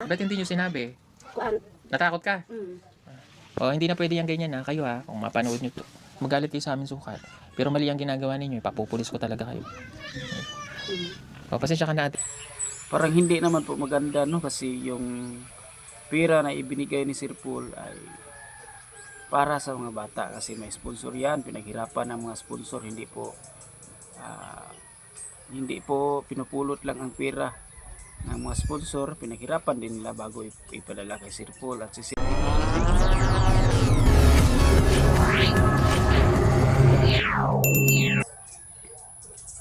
Ba't hindi nyo sinabi? Kuan. Natakot ka? Mm. O, hindi na pwede yung ganyan ha. Kayo ha, kung mapanood nyo to. Magalit kayo sa amin sukat. Pero mali ang ginagawa ninyo. Ipapupulis ko talaga kayo. O, pasensya ka na ate. Parang hindi naman po maganda, no, kasi yung pera na ibinigay ni Sir Paul ay para sa mga bata kasi may sponsor yan, pinaghirapan ng mga sponsor, hindi po pinupulot lang ang pera ng mga sponsor, pinaghirapan din nila bago ipadala kay Sir Paul at si Sir.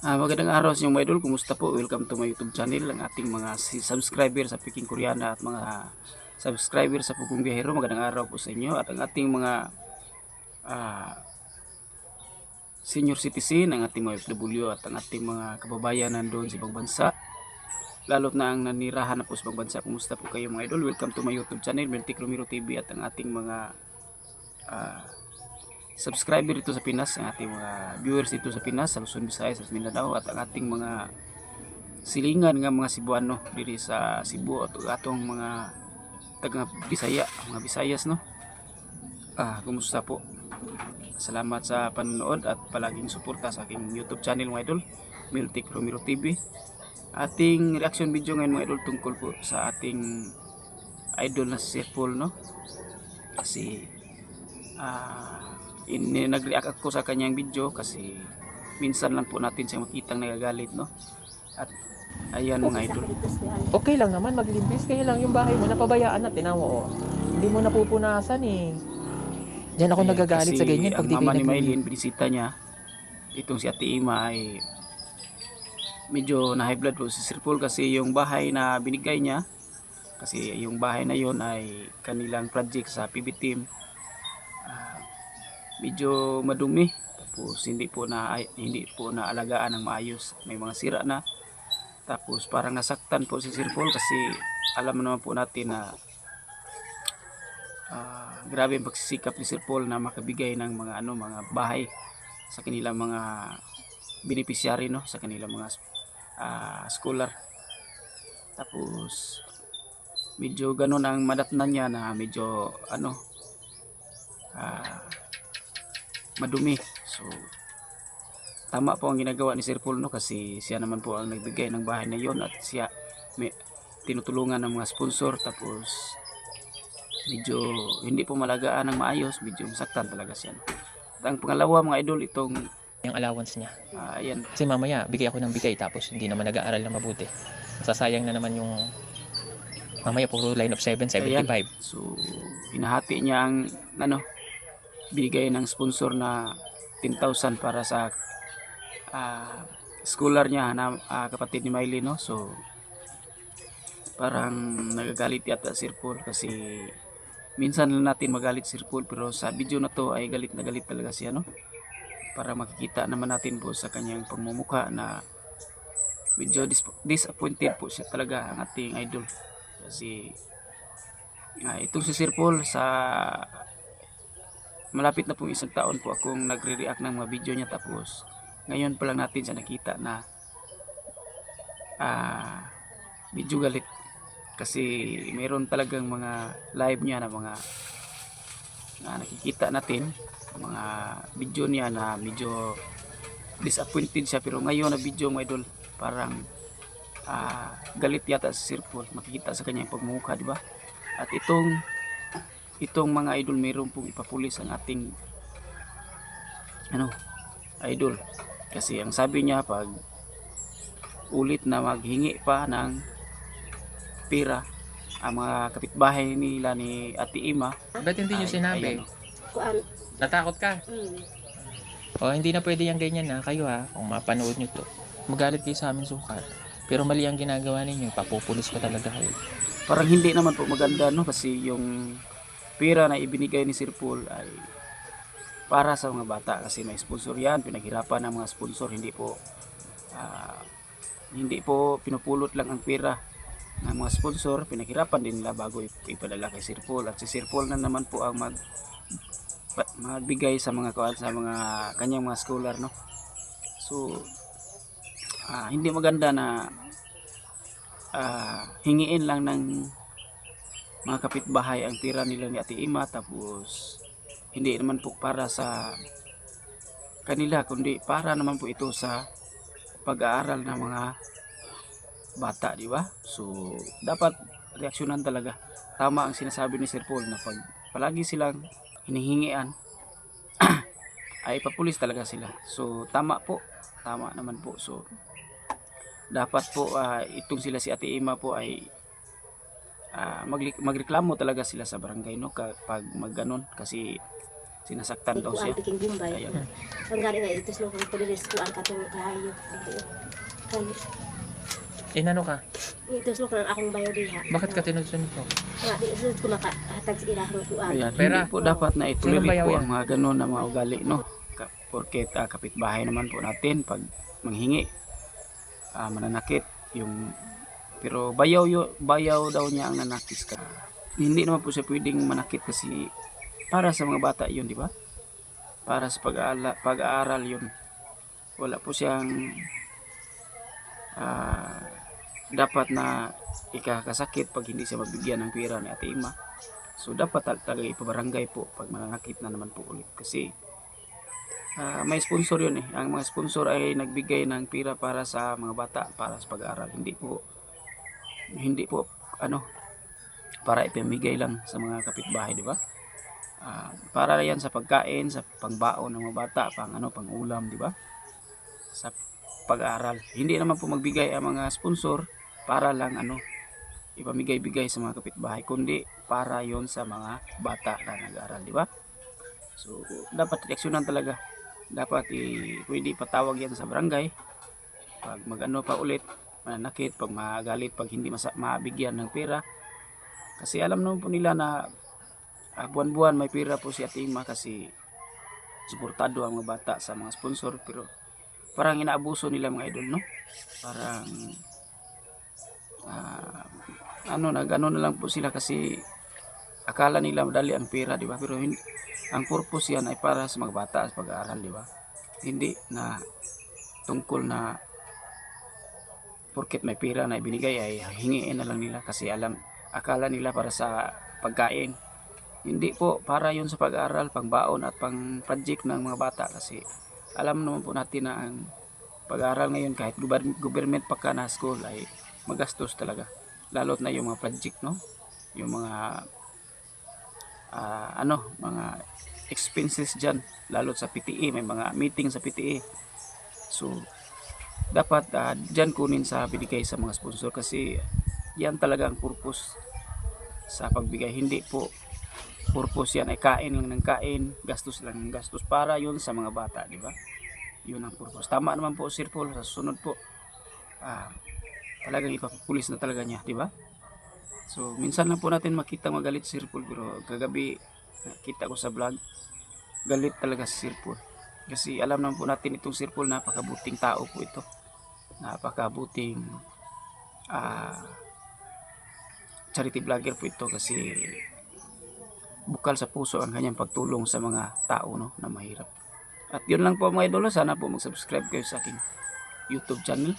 Magandang araw sa inyo mga idol, kumusta po? Welcome to my YouTube channel, ang ating mga subscriber sa Peking Koreana at mga subscriber sa Pugong Biyahero. Magandang araw po sa inyo at ang ating mga senior citizen, ang ating mga FW at ang ating mga kababayan nandoon sa ibang bansa, lalo't na ang nanirahan na po sa ibang bansa. Kumusta po kayo mga idol? Welcome to my YouTube channel, Meltic Romero TV, at ang ating mga subscriber dito sa Pinas, ang ating mga viewers dito sa Pinas, sa Luzon, Visayas, sa Mindanao, at ang ating mga silingan nga mga Cebuano diri sa Cebu at atong mga taga Bisaya, mga Visayas, no. Kumusta po? Salamat sa panonood at palaging suporta sa aking YouTube channel mga idol, Meltic Romero TV. Ating reaction video ngayon mga idol tungkol po sa ating idol na si Sir Paul, no. Kasi nag-react ako sa kanyang video kasi minsan lang po natin siya makitang nagagalit, no. At ayan mga idol, Okay lang naman maglimpis. Kaya lang yung bahay mo napabayaan na. Tinawa o. Hindi mo napupunasan eh. Diyan ako nagagalit sa ganyan pag di ang mama kayo ni naglinis. Maylin, binisita niya itong si Ate Ima, ay medyo na high blood po si Sir Paul kasi yung bahay na binigay niya, kasi yung bahay na yon ay kanilang project sa PB team, medyo madumi, tapos hindi po na alagaan ng maayos, may mga sira na, tapos parang nasaktan po si Sir Paul kasi alam naman po natin na grabe ang pagsisikap ni Sir Paul na makabigay ng mga mga bahay sa kanilang mga beneficiary, no, sa kanilang mga scholar. Tapos medyo ganun ang madatnan niya na medyo madumi. So tama po ang ginagawa ni Sir Paul, no, kasi siya naman po ang nagbigay ng bahay na yon at siya may tinutulungan ng mga sponsor, tapos medyo hindi po malagaan ng maayos, medyo masaktan talaga siya. At ang pangalawa mga idol, itong Yung allowance niya. ayan, Kasi mamaya bigay ako ng bigay tapos hindi naman nag-aaral na mabuti. Masasayang na naman yung mamaya puro line of 7, 75. so hinahati niya ang binigay ng sponsor na 10,000 para sa scholar niya na kapatid ni Miley, no. So parang nagagalit yata Sir Paul kasi minsan lang natin magalit Sir Paul, pero sa video na to ay galit na galit talaga siya, no, para makikita naman natin po sa kanyang pagmumukha na medyo disappointed po siya talaga, ang ating idol. Kasi itong si Sir Paul, sa malapit na pong isang taon po akong nagre-react ng mga video niya, tapos ngayon pa lang natin siya nakita na medyo galit kasi mayroon talagang mga live niya na mga nakikita natin, mga video niya na medyo disappointed siya, pero ngayon na video mga idol parang galit yata si Sir Paul, makikita sa kanyang pagmumukha, di ba? At itong mga idol, mayroon pong ipapulis ang ating idol, kasi ang sabi niya pag ulit na maghingi pa ng pera ang mga kapitbahay nila ni Ate Ima. Ba't hindi nyo sinabi? Kuan. Natakot ka? O, hindi na pwede yung ganyan ha. Kayo ha, kung mapanood nyo to. Magalit kayo sa amin sukat. Pero mali ang ginagawa ninyo. Ipapupulis ko talaga kayo. Parang hindi naman po maganda, no, kasi yung pera na ibinigay ni Sir Paul ay para sa mga bata kasi may sponsor yan, pinaghirapan ng mga sponsor, hindi po pinupulot lang ang pera ng mga sponsor, pinaghirapan din nila bago ipadala kay Sir Paul, at si Sir Paul na naman po ang magbigay sa mga kanyang mga scholar, no. So hindi maganda na hingiin lang ng mga kapitbahay ang tira nila ni Ate Ima, tapos hindi naman po para sa kanila kundi para naman po ito sa pag-aaral ng mga bata, di ba? So dapat reaksyonan talaga. Tama ang sinasabi ni Sir Paul na pag palagi silang hinihingian ay papulis talaga sila. So tama po, tama naman po. So dapat po itong sila si Ate Ima po ay magreklamo talaga sila sa barangay, no, kapag magganon, kasi sinasaktan daw siya. Bikin bumbay. Ayan. Panggali nga ito slow kung padilis ko ang katong kahayo. Kahayo. Inano ka? Ito slow kung akong bayo diha. Bakit ka tinutun ko? Nga di ito ko makahatag sa ilahang kuan. Ayan, Pera. hindi po dapat na ituloy Sino bayaw po yan? ang mga ganon na mga ugali, no, porket kapitbahay naman po natin pag manghingi mananakit yung, pero bayaw daw niya ang nanakis ka. Hindi naman po siya pwedeng manakit kasi para sa mga bata yun, di ba? Para sa pag-aaral yun. Wala po siyang dapat na ikakasakit pag hindi siya mabigyan ng pera ni Ate Ima. So dapat talaga ipabarangay po pag mananakit na naman po ulit, kasi may sponsor yun eh. Ang mga sponsor ay nagbigay ng pera para sa mga bata, para sa pag-aaral. Hindi po para ipamigay lang sa mga kapitbahay, di ba? Para yan sa pagkain, sa pangbaon ng mga bata, pang ulam, di ba? Sa pag-aaral. Hindi naman po magbigay ang mga sponsor para lang ipamigay-bigay sa mga kapitbahay, kundi para yon sa mga bata na nag-aaral, di ba? So dapat reaksyonan talaga. Dapat pwede patawag yan sa barangay pag pa ulit mananakit, pag magalit, pag hindi mabigyan ng pera, kasi alam naman po nila na buwan-buwan may pera po si Ate Ima kasi suportado ang mga bata sa mga sponsor, pero parang inaabuso nila mga idol, no? Parang nag-ano na lang po sila kasi akala nila madali ang pera, di ba? Pero ang purpose yan ay para sa mga bata sa pag-aaral, di ba? Hindi na tungkol na porket may pera na ibinigay ay hingiin na lang nila kasi akala nila para sa pagkain. Hindi po, para yun sa pag-aaral, pangbaon at pang-project ng mga bata, kasi alam naman po natin na ang pag-aaral ngayon kahit government pa ka na school ay magastos talaga, lalo't na yung mga project, no, yung mga mga expenses dyan, lalo sa PTE, may mga meeting sa PTE. So dapat dyan kunin sa binigay sa mga sponsor, kasi yan talaga ang purpose sa pagbigay. Hindi po purpose yan ay kain lang ng kain, gastos lang ng gastos, para yun sa mga bata, di ba? Yun ang purpose. Tama naman po Sir Paul, sa susunod po talagang ipapulis na talaga niya, di ba? So minsan lang po natin makita magalit si Sir Paul, pero kagabi kita ko sa vlog, galit talaga si Sir Paul, kasi alam naman po natin itong Sir Paul, napakabuting tao po ito, napakabuting charity vlogger po ito, kasi bukal sa puso ang kanyang pagtulong sa mga tao, no, na mahirap. At yun lang po mga idolo, sana po mag-subscribe kayo sa aking YouTube channel.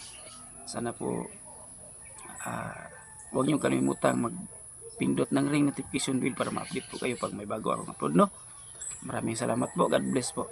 Sana po huwag niyong kalimutang magpindot ng ring notification bell para ma-update po kayo pag may bago akong upload, no. Maraming salamat po. God bless po.